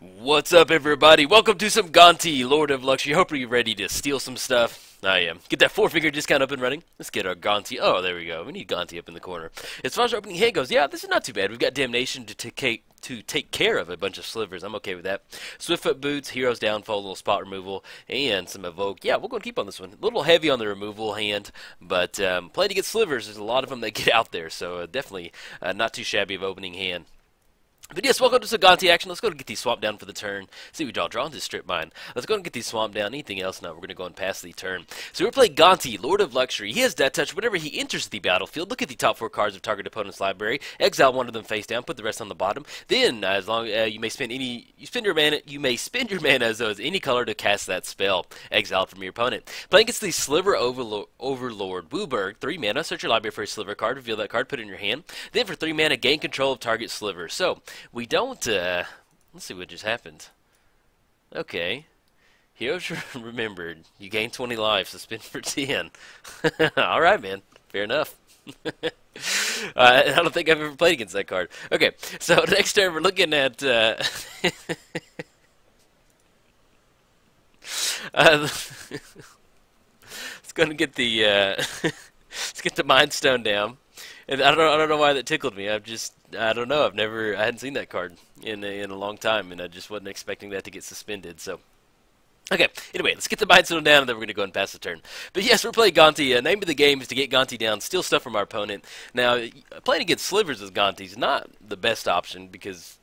What's up, everybody? Welcome to some Gonti, Lord of Luxury. Hope you're ready to steal some stuff. I am. Get that four-finger discount up and running. Let's get our Gonti. Oh, there we go. We need Gonti up in the corner. As far as our opening hand goes, yeah, this is not too bad. We've got Damnation to take care of a bunch of slivers. I'm okay with that. Swiftfoot Boots, Hero's Downfall, a little spot removal, and some Evoke. Yeah, we're going to keep on this one. A little heavy on the removal hand, but plenty to get slivers. There's a lot of them that get out there, so definitely not too shabby of opening hand. But yes, welcome to some Gonti action. Let's go and get these swamp down for the turn. See, we draw into Strip Mine. Let's go and get these swamp down. Anything else? No, we're going to go and pass the turn. So we're playing Gonti, Lord of Luxury. He has Death Touch whenever he enters the battlefield. Look at the top 4 cards of target opponent's library. Exile one of them face down. Put the rest on the bottom. Then, as long you may spend you may spend your mana as though it's any color to cast that spell. Exiled from your opponent. Playing against the Sliver Overlord Wooburg. 3 mana. Search your library for a Sliver card. Reveal that card. Put it in your hand. Then for 3 mana, gain control of target Sliver. So we don't, let's see what just happened. Okay. Heroes remembered. You gain 20 life, suspend for 10. Alright, man. Fair enough. I don't think I've ever played against that card. Okay, so next turn we're looking at, let's go and get the, let's get the Mind Stone down. And I don't know why that tickled me. I don't know. I hadn't seen that card in a long time, and I just wasn't expecting that to get suspended. So, okay. Anyway, let's get the Mind Stone down, and then we're going to go and pass the turn. But yes, we're playing Gonti. Name of the game is to get Gonti down, steal stuff from our opponent. Now, playing against slivers as Gonti is not the best option because,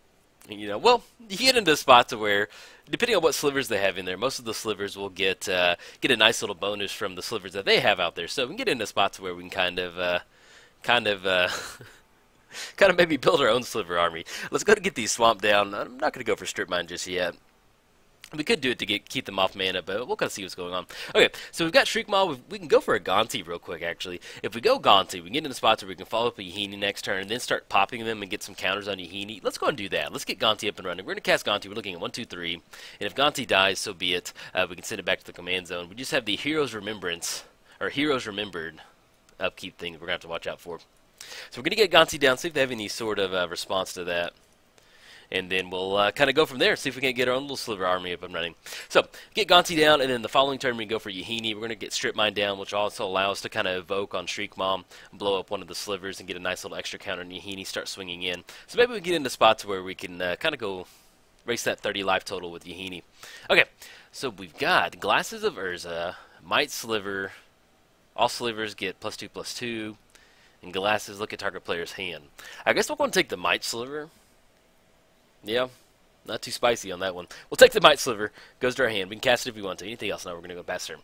well, you get into spots where, depending on what slivers they have in there, most of the slivers will get a nice little bonus from the slivers that they have out there. So we can get into spots where we can kind of maybe build our own sliver army. Let's go to get these swamp down. I'm not going to go for strip mine just yet. We could do it to keep them off mana, but we'll kind of see what's going on. Okay, so we've got Shriek Maw. We can go for a Gonti real quick, actually. If we go Gonti, we can get into spots where we can follow up a Yahini next turn and then start popping them and get some counters on Yahini. Let's go and do that. Let's get Gonti up and running. We're going to cast Gonti. We're looking at 1, 2, 3. And if Gonti dies, so be it. We can send it back to the command zone. We just have the Hero's Remembrance, or Heroes Remembered upkeep thing that we're going to have to watch out for. So we're going to get Gonti down, see if they have any sort of response to that. And then we'll kind of go from there, see if we can get our own little sliver army up and running. So, get Gonti down, and then the following turn we can go for Yahini. We're going to get Strip Mine down, which also allows us to kind of evoke on Shriek Maw, blow up one of the slivers, and get a nice little extra counter on Yahini, start swinging in. So maybe we get into spots where we can kind of go race that 30 life total with Yahini. Okay, so we've got Glasses of Urza, Might Sliver. All slivers get +2/+2. And Glasses, look at target player's hand. I guess we're going to take the Might Sliver. Yeah, not too spicy on that one. We'll take the Might Sliver. Goes to our hand. We can cast it if we want to. Anything else? Now we're going to go past turn.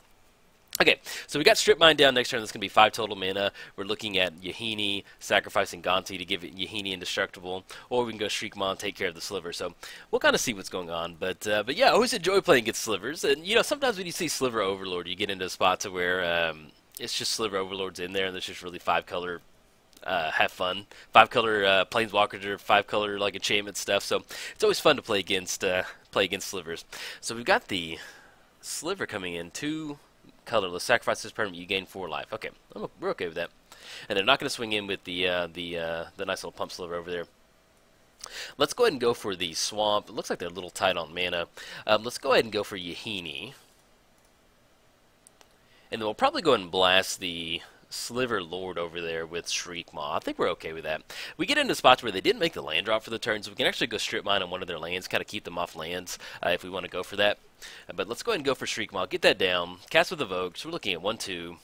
Okay, so we got Strip Mine down next turn. That's going to be 5 total mana. We're looking at Yahini, sacrificing Gonti to give it Yahini indestructible. Or we can go Shriek Maw and take care of the sliver. So we'll kind of see what's going on. But yeah, I always enjoy playing against slivers. And, sometimes when you see Sliver Overlord, you get into spots where it's just Sliver Overlords in there, and there's just really 5-color, have fun. 5-color planeswalkers or 5-color like enchantment stuff. So it's always fun to play against slivers. So we've got the sliver coming in, 2 colorless. Sacrifice this permanent, you gain 4 life. Okay, we're okay with that. And they're not going to swing in with the nice little pump sliver over there. Let's go ahead and go for the swamp. It looks like they're a little tight on mana. Let's go ahead and go for Yahini. And then we'll probably go ahead and blast the Sliver Lord over there with Shriek Maw. I think we're okay with that. We get into spots where they didn't make the land drop for the turn, so we can actually go Strip Mine on one of their lands, kind of keep them off lands if we want to go for that. But let's go ahead and go for Shriek Maw. Get that down. Cast with Evoke. So we're looking at 1, 2.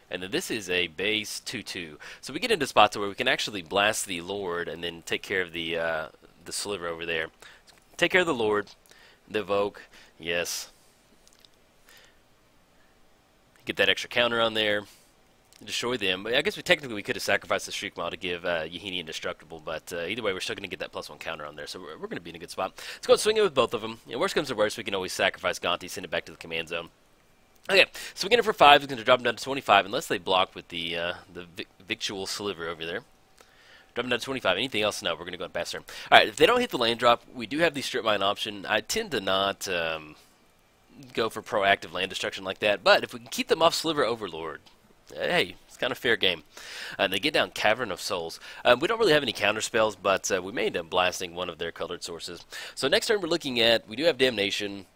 And then this is a base 2/2. So we get into spots where we can actually blast the Lord and then take care of the Sliver over there. Take care of the Lord. The Evoke. Yes. Get that extra counter on there, destroy them. But I guess we could have sacrificed the Shriek Maw to give Yahini indestructible, but either way, we're still going to get that +1 counter on there, so we're going to be in a good spot. Let's go and swing it with both of them. Worst comes to worst, we can always sacrifice Gonti, send it back to the command zone. Okay, so we get it for 5. It's going to drop them down to 25, unless they block with the Victual Sliver over there. Drop them down to 25. Anything else? No, we're going to go and pass turn. Alright, if they don't hit the land drop, we do have the Strip Mine option. I tend to not go for proactive land destruction like that, but if we can keep them off Sliver Overlord, hey, kind of fair game. And they get down Cavern of Souls. We don't really have any counter spells, but we may end up blasting one of their colored sources. So next turn we're looking at, we do have Damnation.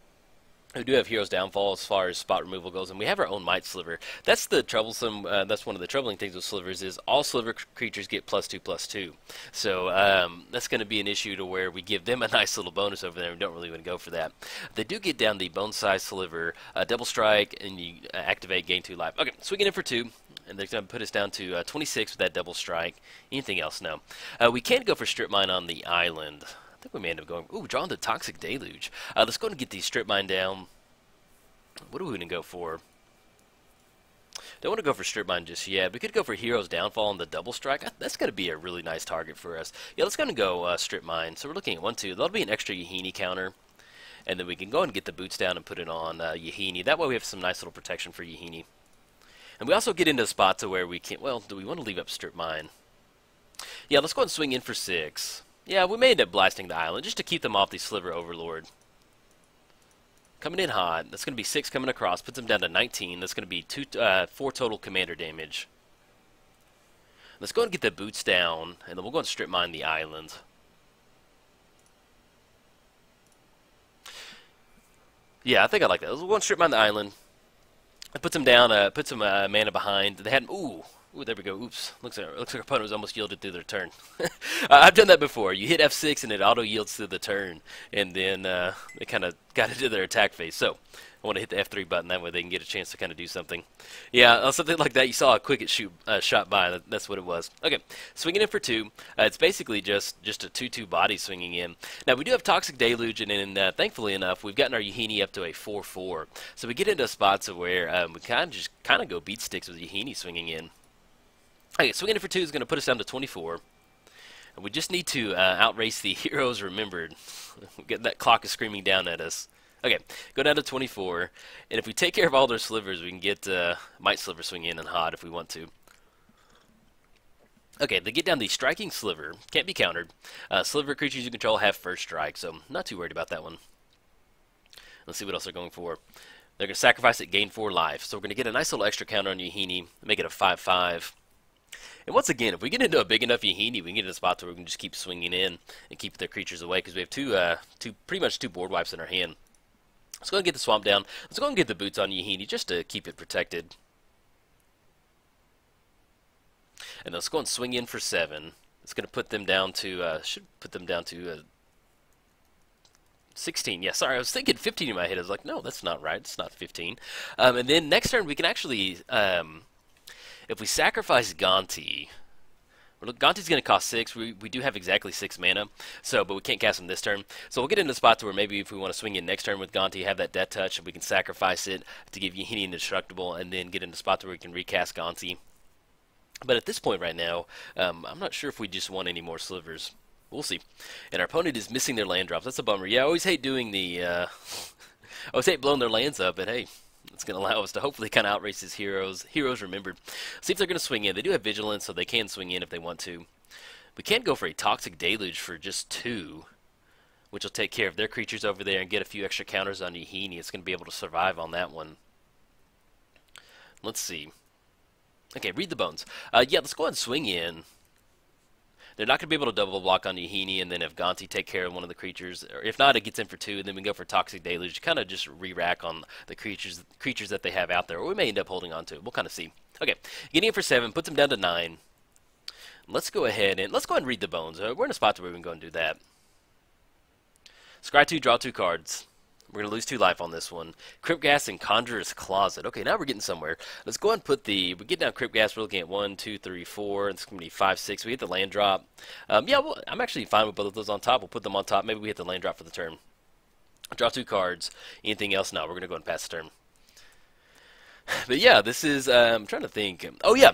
We do have Hero's Downfall as far as spot removal goes, and we have our own Might Sliver. That's the troublesome. That's one of the troubling things with Slivers is all Sliver creatures get +2/+2. So that's going to be an issue to where we give them a nice little bonus over there. We don't really want to go for that. They do get down the Bone Size Sliver, double strike, and you activate, gain 2 life. Okay, swinging in for 2. And they're going to put us down to 26 with that double strike. Anything else? No. We can't go for Strip Mine on the island. I think we may end up going, ooh, drawing the Toxic Deluge. Let's go and get the Strip Mine down. What are we going to go for? Don't want to go for Strip Mine just yet. We could go for Hero's Downfall on the double strike. That's going to be a really nice target for us. Yeah, let's go and go Strip Mine. So we're looking at 1, 2. That'll be an extra Yahini counter. And then we can go and get the boots down and put it on Yahini. That way we have some nice little protection for Yahini. And we also get into a spot to where we can't, well, do we want to leave up Strip Mine? Yeah, let's go and swing in for 6. Yeah, we may end up blasting the island just to keep them off the Sliver Overlord. Coming in hot. That's going to be 6 coming across. Puts them down to 19. That's going to be 4 total commander damage. Let's go and get the boots down, and then we'll go and Strip Mine the island. Yeah, I think I like that. We'll go and Strip Mine the island. It puts them down, put some mana behind. They had, ooh, there we go. Oops. Looks like our opponent was almost yielded through their turn. I've done that before. You hit F6 and it auto yields through the turn, and then they kind of got into their attack phase. So I want to hit the F3 button. That way they can get a chance to kind of do something. Yeah, something like that. You saw a quick shot by. That's what it was. Okay, swinging in for 2. It's basically just a 2/2 body swinging in. Now we do have Toxic Deluge, and then thankfully enough, we've gotten our Yahini up to a 4/4. So we get into spots where we kind of go beat sticks with Yahini swinging in. Okay, swinging in for 2 is going to put us down to 24. And we just need to outrace the Heroes Remembered. That clock is screaming down at us. Okay, go down to 24. And if we take care of all their slivers, we can get Might Sliver swing in and hot if we want to. Okay, they get down the Striking Sliver. Can't be countered. Sliver creatures you control have first strike, so not too worried about that one. Let's see what else they're going for. They're going to sacrifice it, gain 4 life. So we're going to get a nice little extra counter on Yahini, make it a 5/5. And once again, if we get into a big enough Yahini, we can get in a spot where we can just keep swinging in and keep their creatures away because we have pretty much two board wipes in our hand. Let's go and get the swamp down. Let's go and get the boots on Yahini just to keep it protected. And let's go and swing in for 7. It's going to put them down to, should put them down to 16. Yeah, sorry, I was thinking 15 in my head. I was like, no, that's not right. It's not 15. And then next turn we can actually, if we sacrifice Gonti, Gonti's going to cost 6. We do have exactly 6 mana, but we can't cast him this turn. So we'll get into spots where maybe if we want to swing in next turn with Gonti, have that Death Touch, we can sacrifice it to give Yahini indestructible, and then get into spots where we can recast Gonti. But at this point right now, I'm not sure if we just want any more slivers. We'll see. And our opponent is missing their land drops. That's a bummer. Yeah, I always hate doing the, I always hate blowing their lands up, but hey, it's going to allow us to hopefully kind of outrace his heroes. Heroes remembered. See if they're going to swing in. They do have Vigilance, so they can swing in if they want to. We can't go for a Toxic Deluge for just 2, which will take care of their creatures over there and get a few extra counters on Yahini. It's going to be able to survive on that one. Let's see. Okay, read the bones. Yeah, let's go ahead and swing in. They're not going to be able to double block on Yahini, and then if Gonti take care of one of the creatures, or if not, it gets in for 2, and then we go for Toxic Deluge, kind of just re-rack on the creatures that they have out there, or we may end up holding on to it. We'll kind of see. Okay, getting in for 7, puts them down to 9. Let's go ahead and read the bones. We're in a spot where we can go and do that. Scry 2, draw 2 cards. We're going to lose 2 life on this one. Cryptghast and Conjurer's Closet. Okay, now we're getting somewhere. Let's go ahead and put we get down Cryptghast. We're looking at 1, 2, 3, 4. It's going to be 5, 6. We hit the land drop. Yeah, well, I'm actually fine with both of those on top. We'll put them on top. Maybe we hit the land drop for the turn. Draw 2 cards. Anything else? No, we're going to go ahead and pass the turn. But yeah, this is, I'm trying to think. Oh yeah.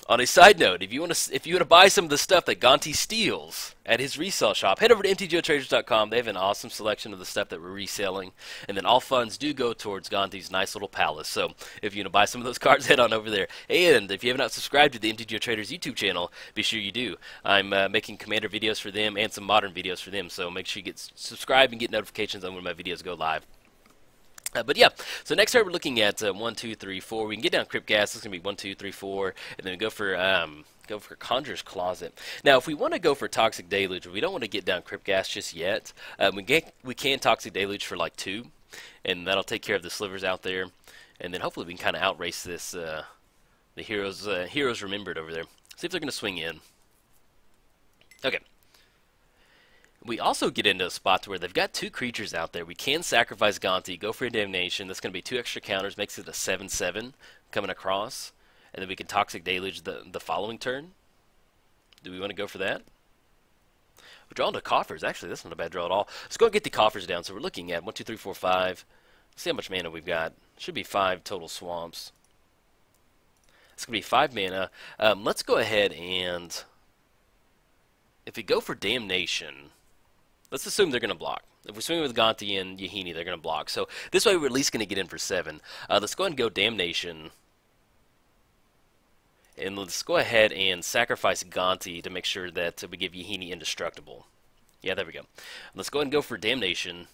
On a side note, if you want to buy some of the stuff that Gonti steals at his resale shop, head over to MTGOTraders.com. They have an awesome selection of the stuff that we're reselling, and then all funds do go towards Gonti's nice little palace. So if you want to buy some of those cards, head on over there. And if you have not subscribed to the MTGOTraders YouTube channel, be sure you do. I'm making Commander videos for them and some Modern videos for them, so make sure you get subscribed and get notifications on when my videos go live. But yeah, so next turn we're looking at 1, 2, 3, 4. We can get down Crypt Gas. It's gonna be 1, 2, 3, 4, and then we go for Conjurer's Closet. Now, if we want to go for Toxic Deluge, we don't want to get down Crypt Gas just yet. We can Toxic Deluge for like 2, and that'll take care of the slivers out there, and then hopefully we can kind of outrace this the heroes remembered over there. See if they're gonna swing in. Okay. We also get into a spot where they've got 2 creatures out there. We can sacrifice Gonti, go for a Damnation. That's going to be 2 extra counters, makes it a 7/7 coming across. And then we can Toxic Deluge the following turn. Do we want to go for that? We're drawing to coffers. Actually, that's not a bad draw at all. Let's go and get the coffers down. So we're looking at 1, 2, 3, 4, 5. Let's see how much mana we've got. Should be 5 total swamps. It's going to be 5 mana. Let's go ahead and, if we go for Damnation, let's assume they're going to block. If we swing with Gonti and Yahini, they're going to block. So this way we're at least going to get in for 7. Let's go ahead and go Damnation. And let's go ahead and sacrifice Gonti to make sure that we give Yahini indestructible. Yeah, there we go. Let's go ahead and go for Damnation.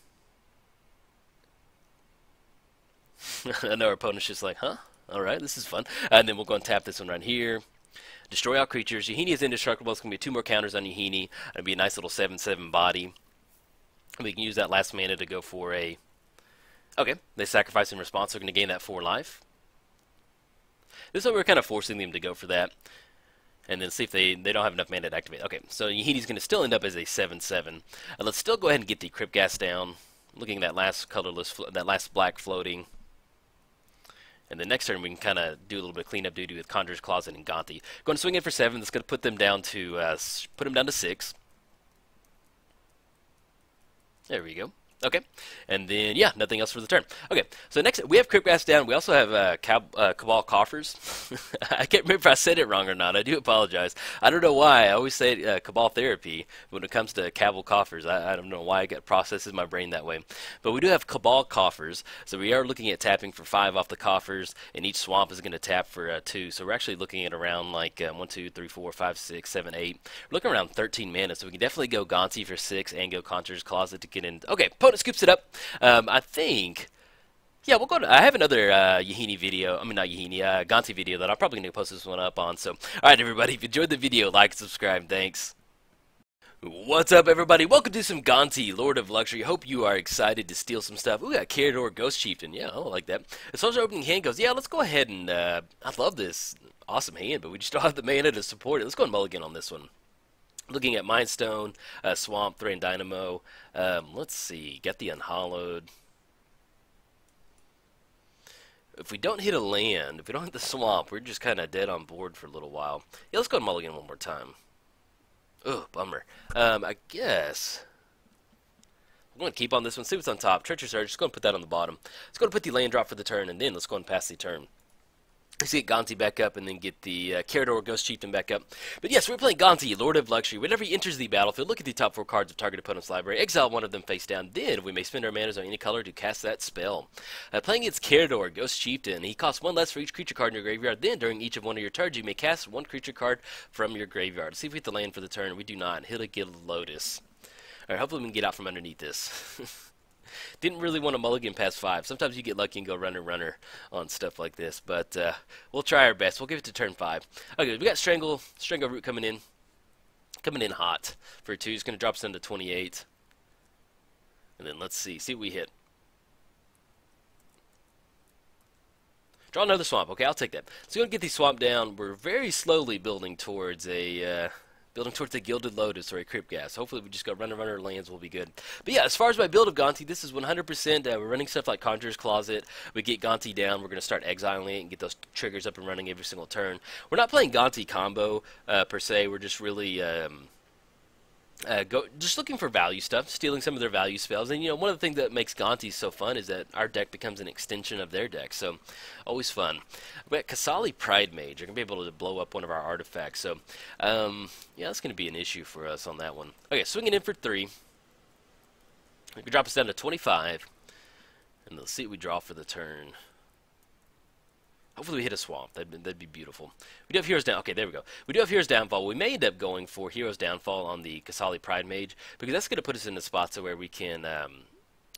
I know our opponent's just like, huh? Alright, this is fun. And then we'll go and tap this one right here. Destroy all creatures. Yahini is indestructible. It's going to be 2 more counters on Yahini. It'll be a nice little 7/7 body. We can use that last mana to go for a... Okay, they sacrifice in response. They're going to gain that 4 life. This one we're kind of forcing them to go for that. And then see if they don't have enough mana to activate. Okay, so Yahini's going to still end up as a 7/7. Let's still go ahead and get the Crypt Gas down. Looking at that last colorless, that last black floating. And then next turn we can kind of do a little bit of cleanup duty with Conjurer's Closet and Gonti. Going to swing in for 7. That's going to put them down to 6. There we go. Okay, and then, yeah, nothing else for the turn. Okay, so next, we have Crypt Gas down. We also have Cabal Coffers. I can't remember if I said it wrong or not. I do apologize. I don't know why. I always say Cabal Therapy when it comes to Cabal Coffers. I don't know why it processes my brain that way. But we do have Cabal Coffers, so we are looking at tapping for 5 off the coffers, and each swamp is going to tap for 2. So we're actually looking at around like 1, 2, 3, 4, 5, 6, 7, 8. We're looking around 13 mana, so we can definitely go Gonti for 6 and go Conjurer's Closet to get in. Okay, opponent scoops it up. I think, yeah, we'll go to, I have another Yahini video, I mean not Yahini, Gonti video that I'm probably going to post this one up on. So, alright everybody, if you enjoyed the video, like, subscribe, thanks. What's up everybody, welcome to some Gonti, Lord of Luxury. Hope you are excited to steal some stuff. We got Karador, Ghost Chieftain, yeah, I like that. As far as our opening hand goes, yeah, let's go ahead and, I love this awesome hand, but we just don't have the mana to support it. Let's go and mulligan on this one. Looking at Mind Stone, Swamp, Threatened Dynamo. Let's see, get the Unhallowed. If we don't hit a land, if we don't hit the Swamp, we're just kind of dead on board for a little while. Yeah, let's go and mulligan one more time. Oh, bummer. I guess I'm going to keep on this one, see what's on top. Treacherous Urge, just go and put that on the bottom. Let's go and put the land drop for the turn, and then let's go and pass the turn. Let's get Gonti back up and then get the Karador Ghost Chieftain back up. But yes, we're playing Gonti, Lord of Luxury. Whenever he enters the battlefield, look at the top 4 cards of target opponent's library, exile one of them face down. Then we may spend our manas on any color to cast that spell. Playing against Karador Ghost Chieftain, he costs 1 less for each creature card in your graveyard. Then during each of one of your turns, you may cast 1 creature card from your graveyard. Let's see if we hit the land for the turn. We do not. Hit a Gilded Lotus. Alright, hopefully we can get out from underneath this. Didn't really want to mulligan past 5. Sometimes you get lucky and go runner on stuff like this, but we'll try our best. We'll give it to turn 5. Okay, we got Strangle Root coming in hot for 2. It's going to drop us down to 28. And then let's see what we hit. Draw another Swamp. Okay, I'll take that. So we're going to get the Swamp down. We're very slowly building towards a Gilded Lotus or a Crypt Gas. Hopefully we just go runner lands will be good. But yeah, as far as my build of Gonti, this is 100%. We're running stuff like Conjurer's Closet. We get Gonti down. We're going to start exiling it and get those triggers up and running every single turn. We're not playing Gonti combo per se. We're just really just looking for value stuff, stealing some of their value spells. And, you know, one of the things that makes Gonti so fun is that our deck becomes an extension of their deck. So, always fun. We got Kasali Pride Mage. You're going to be able to blow up one of our artifacts. So, yeah, that's going to be an issue for us on that one. Okay, swinging in for 3. We can drop us down to 25. And let's see what we draw for the turn. Hopefully we hit a Swamp. That'd be beautiful. We do have Hero's Downfall. Okay, there we go. We do have Hero's Downfall. We may end up going for Hero's Downfall on the Kasali Pride Mage, because that's going to put us in the spots where we can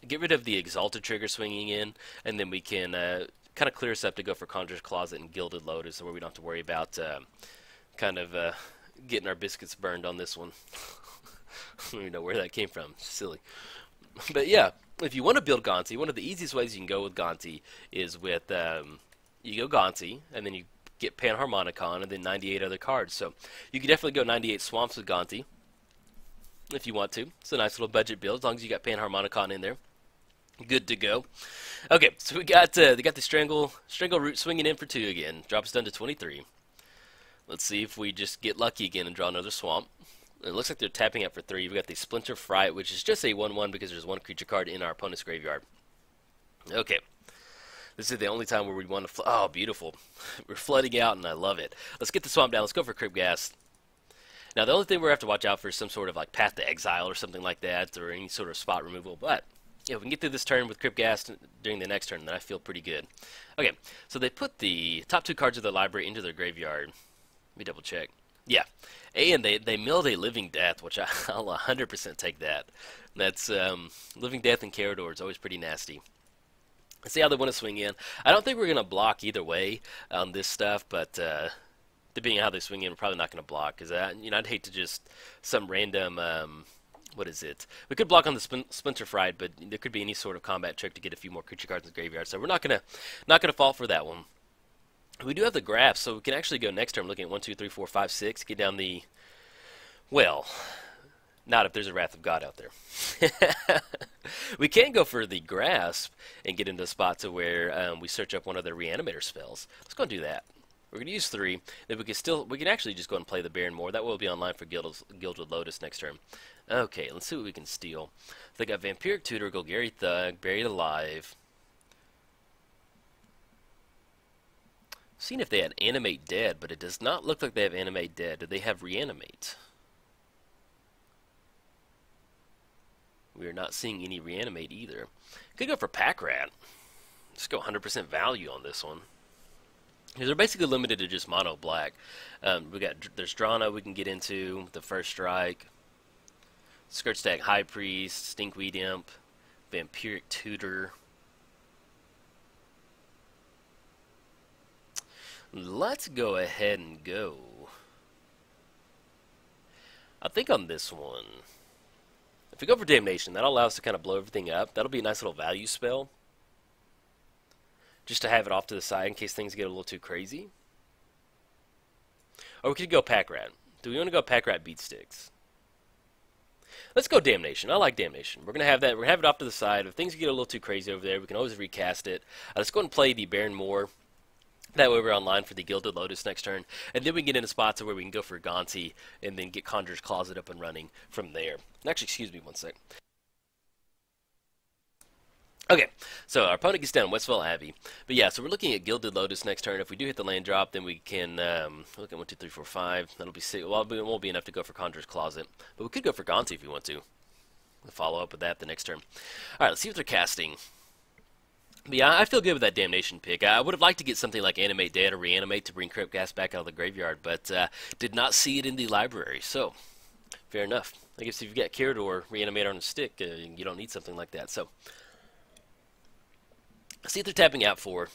get rid of the Exalted trigger swinging in, and then we can kind of clear us up to go for Conjurer's Closet and Gilded Lotus, so where we don't have to worry about kind of getting our biscuits burned on this one. I don't even know where that came from. Silly. But yeah, if you want to build Gonti, one of the easiest ways you can go with Gonti is with you go Gonti, and then you get Panharmonicon, and then 98 other cards. So you can definitely go 98 Swamps with Gonti if you want to. It's a nice little budget build as long as you got Panharmonicon in there. Good to go. Okay, so we got they got the Strangle Root swinging in for 2 again. Drop us down to 23. Let's see if we just get lucky again and draw another Swamp. It looks like they're tapping out for 3. We've got the Splinter Fright, which is just a 1/1 because there's 1 creature card in our opponent's graveyard. Okay. This is the only time where we want to... Oh, beautiful. We're flooding out, and I love it. Let's get the Swamp down. Let's go for Crypt Ghast. Now, the only thing we have to watch out for is some sort of like Path to Exile or something like that, or any sort of spot removal. But, yeah, we can get through this turn with Crypt Ghast during the next turn, then I feel pretty good. Okay, so they put the top 2 cards of their library into their graveyard. Let me double check. Yeah, and they milled a Living Death, which I'll 100% take that. That's Living Death and Karador is always pretty nasty. Let's see how they want to swing in. I don't think we're going to block either way on this stuff, but depending on how they swing in, we're probably not going to block because I'd hate to just some random what is it? We could block on the Splinter Fried, but there could be any sort of combat trick to get a few more creature cards in the graveyard. So we're not gonna fall for that one. We do have the graph, so we can actually go next turn looking at 1, 2, 3, 4, 5, 6. Get down the... Well, not if there's a Wrath of God out there. We can go for the Grasp and get into a spot to where we search up one of the Reanimator spells. Let's go and do that. We're going to use 3. Then we can actually just go and play the Baron more. That will be online for Gilded Lotus next turn. Okay, let's see what we can steal. They got Vampiric Tutor, Golgari Thug, Buried Alive. Seeing if they had Animate Dead, but it does not look like they have Animate Dead. Do they have Reanimate? We are not seeing any Reanimate either. Could go for Pack Rat. Just go 100% value on this one. They're basically limited to just mono black. There's Drana we can get into, the First Strike, Skirtstag High Priest, Stinkweed Imp, Vampiric Tutor. Let's go ahead and go. I think on this one, if we go for Damnation, that'll allow us to kind of blow everything up. That'll be a nice little value spell. Just to have it off to the side in case things get a little too crazy. Or we could go Pack Rat. Do we want to go Pack Rat Beat Sticks? Let's go Damnation. I like Damnation. We're going to have that. We're going to have it off to the side. If things get a little too crazy over there, we can always recast it. Let's go and play the Baron Moor. That way we're online for the Gilded Lotus next turn. And then we can get into spots where we can go for Gonti and then get Conjurer's Closet up and running from there. Actually, excuse me one sec. Okay, so our opponent gets down Westville Abbey. But yeah, so we're looking at Gilded Lotus next turn. If we do hit the land drop, then we can look at 1, 2, 3, 4, 5. That'll be 6. Well, it won't be enough to go for Conjurer's Closet. But we could go for Gonti if we want to. We'll follow up with that the next turn. Alright, let's see what they're casting. But yeah, I feel good with that Damnation pick. I would have liked to get something like Animate Dead or Reanimate to bring Crypt Ghast back out of the graveyard, but did not see it in the library. So, fair enough. I guess if you've got Karador Reanimator on a stick, you don't need something like that. So, let's see what they're tapping out for.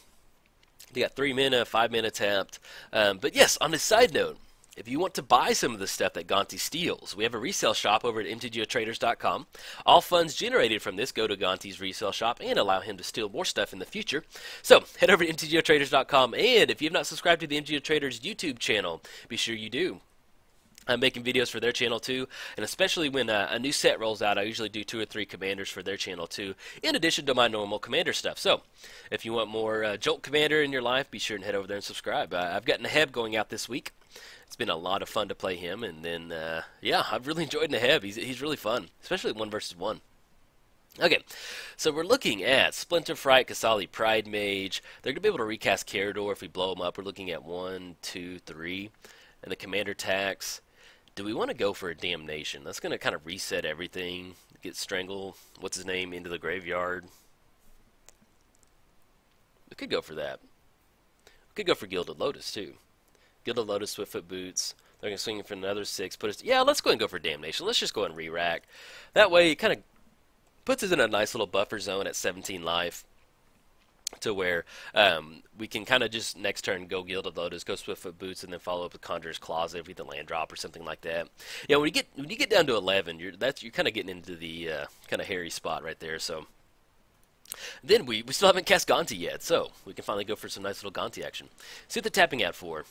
They got 3 mana, 5 mana tapped. But yes, on a side note, if you want to buy some of the stuff that Gonti steals, we have a resale shop over at MTGOTraders.com. All funds generated from this go to Gonti's resale shop and allow him to steal more stuff in the future. So, head over to MTGOTraders.com, and if you have not subscribed to the MTGO Traders YouTube channel, be sure you do. I'm making videos for their channel too, and especially when a new set rolls out, I usually do 2 or 3 commanders for their channel too, in addition to my normal commander stuff. So, if you want more Jolt Commander in your life, be sure to head over there and subscribe. I've got Neheb going out this week. It's been a lot of fun to play him, and then, yeah, I've really enjoyed Neheb. He's really fun, especially 1 versus 1. Okay, so we're looking at Splinter Fright, Kasali Pride Mage. They're going to be able to recast Karador if we blow them up. We're looking at 1, 2, 3, and the commander tax. Do we want to go for a Damnation? That's going to kind of reset everything. Get Strangle, what's his name, into the graveyard. We could go for that. We could go for Gilded Lotus, too. Gilded Lotus, Swiftfoot Boots. They're going to swing for another 6. Yeah, let's go ahead and go for Damnation. Let's just go ahead and re-rack. That way, it kind of Puts us in a nice little buffer zone at 17 life, to where we can kind of just next turn go Gilded Lotus, go Swiftfoot Boots, and then follow up with Conjurer's Closet if we get the land drop or something like that. Yeah, when you get down to 11, you're kind of getting into the kind of hairy spot right there. So then we still haven't cast Gonti yet, so we can finally go for some nice little Gonti action. See what they're tapping out for.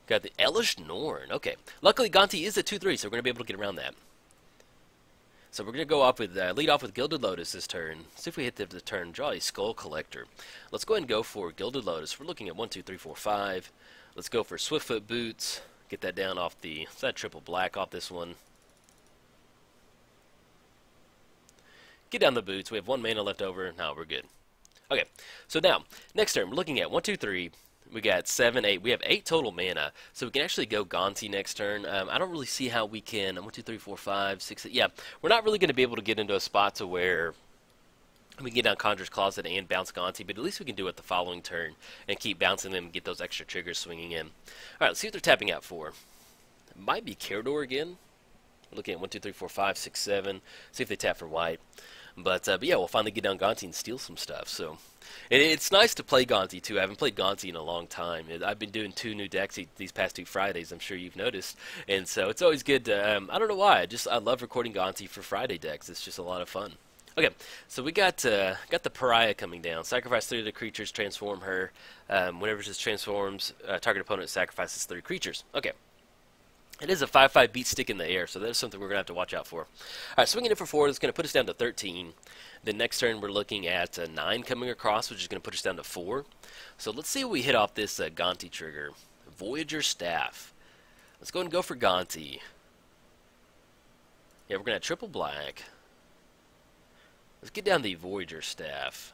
Got the Elish Norn. Okay, luckily Gonti is a 2/3, so we're gonna be able to get around that. So we're going to go off with lead off with Gilded Lotus this turn. See if we hit the turn. Draw a Skull Collector. Let's go ahead and go for Gilded Lotus. We're looking at 1, 2, 3, 4, 5. Let's go for Swiftfoot Boots. Get that down off the... Is that triple black off this one? Get down the boots. We have 1 mana left over. Now we're good. Okay, so now, next turn, we're looking at 1, 2, 3. We got 7, 8. We have 8 total mana, so we can actually go Gonti next turn. I don't really see how we can. 1, 2, 3, 4, 5, 6, 8. Yeah, we're not really going to be able to get into a spot to where we can get down Conjurer's Closet and bounce Gonti, but at least we can do it the following turn and keep bouncing them and get those extra triggers swinging in. All right, let's see what they're tapping out for. It might be Karador again. We're looking at 1, 2, 3, 4, 5, 6, 7. See if they tap for white. But yeah, we'll finally get down Gonti and steal some stuff. So it's nice to play Gonti too. I haven't played Gonti in a long time. I've been doing 2 new decks these past 2 Fridays. I'm sure you've noticed, and so it's always good to. I don't know why. I love recording Gonti for Friday decks. It's just a lot of fun. Okay, so we got the Pariah coming down. Sacrifice 3 of the creatures, transform her. Whenever this transforms, target opponent sacrifices 3 creatures. Okay. It is a 5/5 beat stick in the air, so that's something we're going to have to watch out for. All right, swinging in for 4, that's going to put us down to 13. The next turn, we're looking at 9 coming across, which is going to put us down to 4. So let's see what we hit off this Gonti trigger. Voyager Staff. Let's go and go for Gonti. Yeah, we're going to have triple black. Let's get down the Voyager Staff.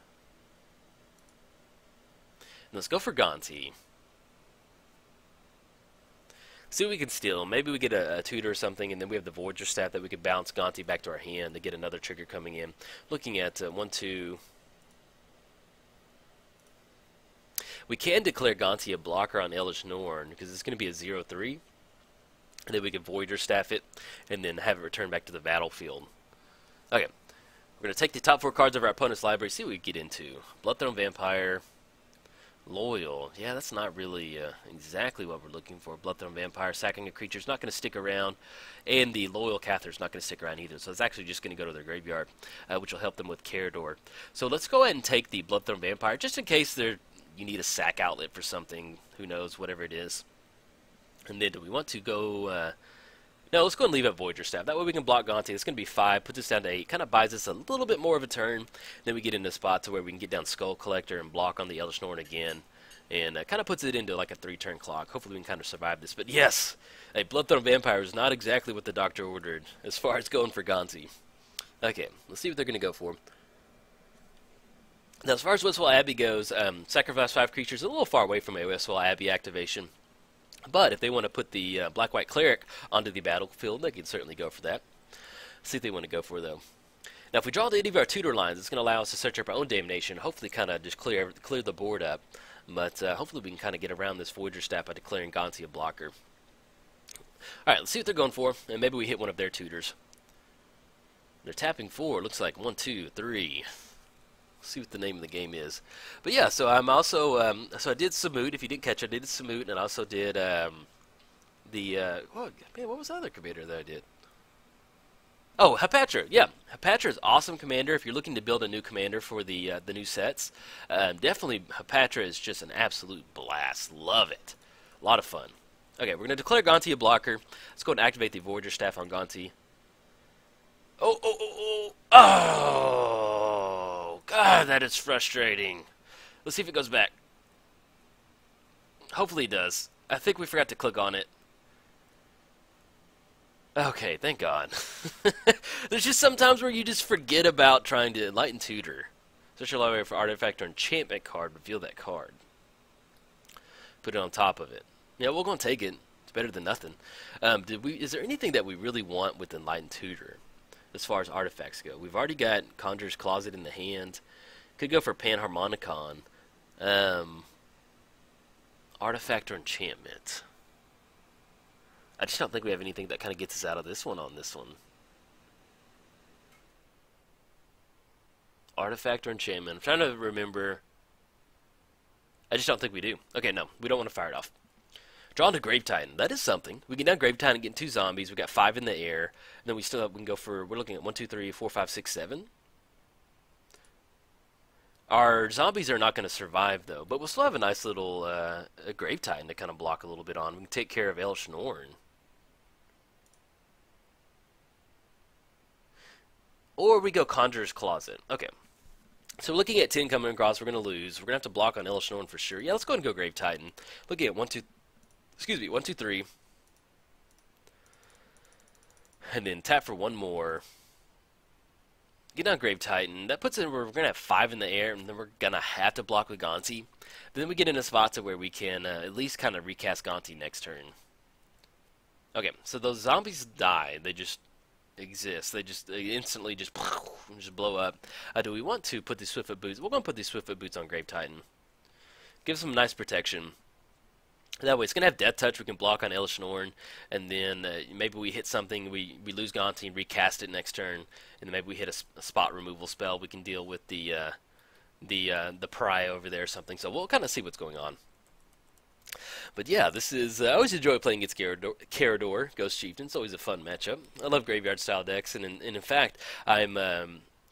And let's go for Gonti. See what we can steal. Maybe we get a tutor or something, and then we have the Voyager Staff that we could bounce Gonti back to our hand to get another trigger coming in. Looking at 1, 2. We can declare Gonti a blocker on Elish Norn because it's going to be a 0/3. And then we can Voyager Staff it and then have it return back to the battlefield. Okay. We're going to take the top 4 cards of our opponent's library, see what we get into. Bloodthorn Vampire. Loyal. Yeah, that's not really exactly what we're looking for. Bloodthorn Vampire, sacking a creature is not going to stick around, and the Loyal Cather is not going to stick around either, so it's actually just going to go to their graveyard, which will help them with Karador. So let's go ahead and take the Bloodthorn Vampire, just in case you need a sack outlet for something, who knows, whatever it is. And then do we want to go... No, let's go and leave at Voyager Staff. That way we can block Gonti. It's going to be 5, puts us down to 8. Kind of buys us a little bit more of a turn. Then we get into a spot to where we can get down Skull Collector and block on the Elish Norn again. And kind of puts it into like a 3-turn clock. Hopefully we can kind of survive this. But yes, a Bloodthorn Vampire is not exactly what the doctor ordered as far as going for Gonti. Okay, let's see what they're going to go for. Now, as far as Wistful Abbey goes, sacrifice 5 creatures a little far away from a Wistful Abbey activation. But if they want to put the Black-White Cleric onto the battlefield, they can certainly go for that. Let's see what they want to go for, though. Now, if we draw any of our tutor lines, it's going to allow us to search up our own damnation, hopefully kind of just clear the board up. But hopefully we can kind of get around this Voyager Staff by declaring Gonti a blocker. Alright, let's see what they're going for, and maybe we hit one of their tutors. They're tapping 4, looks like 1, 2, 3. See what the name of the game is. But yeah, so I'm also so I did Samut. If you didn't catch it, I did Samut, and I also did what was the other commander that I did? Oh, Hapatra. Yeah, Hapatra is awesome commander. If you're looking to build a new commander for the new sets, definitely Hapatra is just an absolute blast. Love it. A lot of fun. Okay, we're going to declare Gonti a blocker. Let's go and activate the Voyager Staff on Gonti. Oh, God, that is frustrating. Let's see if it goes back. Hopefully it does. I think we forgot to click on it. Okay, thank God. There's just some times where you just forget about trying to Enlighten Tutor. Search your library for artifact or enchantment card. Reveal that card. Put it on top of it. Yeah, we're going to take it. It's better than nothing. Is there anything that we really want with Enlighten Tutor as far as artifacts go? We've already got Conjurer's Closet in the hand. Could go for Panharmonicon. Artifact or enchantment. I just don't think we have anything that kind of gets us out of this one on this one. Artifact or enchantment? I'm trying to remember. I just don't think we do. Okay, no, we don't want to fire it off. Drawn to Grave Titan. That is something. We get down Grave Titan and get 2 zombies. We got 5 in the air. And then we still have, we can go for, we're looking at 1, 2, 3, 4, 5, 6, 7. Our zombies are not going to survive, though. But we'll still have a nice little a Grave Titan to kind of block a little bit on. We can take care of Elesh Norn. Or we go Conjurer's Closet. Okay. So looking at 10 coming across, we're going to lose. We're going to have to block on Elesh Norn for sure. Yeah, let's go ahead and go Grave Titan. Looking at 1, 2, 3. And then tap for 1 more. Get down Grave Titan. That puts it where we're going to have 5 in the air, and then we're going to have to block with Gonti. But then we get in a spot to where we can at least kind of recast Gonti next turn. Okay, so those zombies die. They just exist. They just instantly just blow up. Do we want to put these Swiftfoot Boots? We're going to put these Swiftfoot Boots on Grave Titan. Give some nice protection. That way, it's going to have Death Touch. We can block on Elesh Norn, and then maybe we hit something, we lose Gonti and recast it next turn, and then maybe we hit a spot removal spell. We can deal with the pry over there or something. So we'll kind of see what's going on. But yeah, this is I always enjoy playing against Karador, Ghost Chieftain. It's always a fun matchup. I love graveyard style decks, and in fact,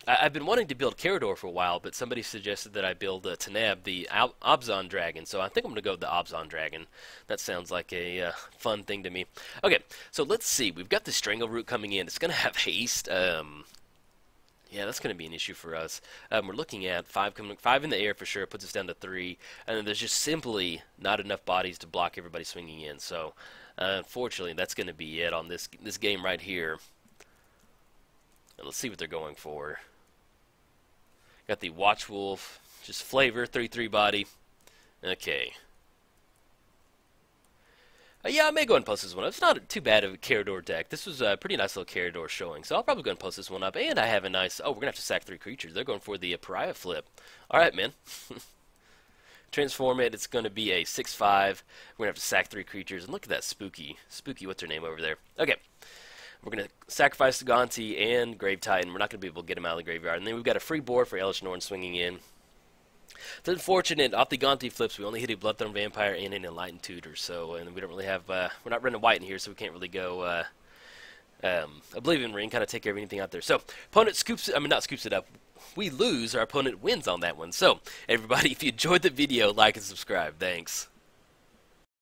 I've been wanting to build Karador for a while, but somebody suggested that I build Tanab, the Abzan Dragon. So I think I'm going to go with the Abzan Dragon. That sounds like a fun thing to me. Okay, so let's see. We've got the Strangleroot coming in. It's going to have haste. Yeah, that's going to be an issue for us. We're looking at 5 in the air for sure. It puts us down to 3. And then there's just simply not enough bodies to block everybody swinging in. So, unfortunately, that's going to be it on this game right here. And let's see what they're going for. Got the Watchwolf, just flavor, 3/3 body. Okay. Yeah, I may go and post this one up. It's not too bad of a Karador deck. This was a pretty nice little Karador showing, so I'll probably go and post this one up. And I have a nice... Oh, we're going to have to sack 3 creatures. They're going for the Pariah flip. Alright, man. Transform it. It's going to be a 6/5. We're going to have to sack 3 creatures. And look at that spooky, what's her name over there? Okay. We're going to sacrifice the Gonti and Grave Titan. We're not going to be able to get him out of the graveyard. And then we've got a free board for Elesh Norn swinging in. It's unfortunate, off the Gonti flips, we only hit a Bloodthorn Vampire and an Enlightened Tutor, so, and we don't really have, we're not running white in here, so we can't really go, Oblivion Ring, kind of take care of anything out there. So, opponent not scoops it up, we lose, our opponent wins on that one. So, everybody, if you enjoyed the video, like and subscribe. Thanks.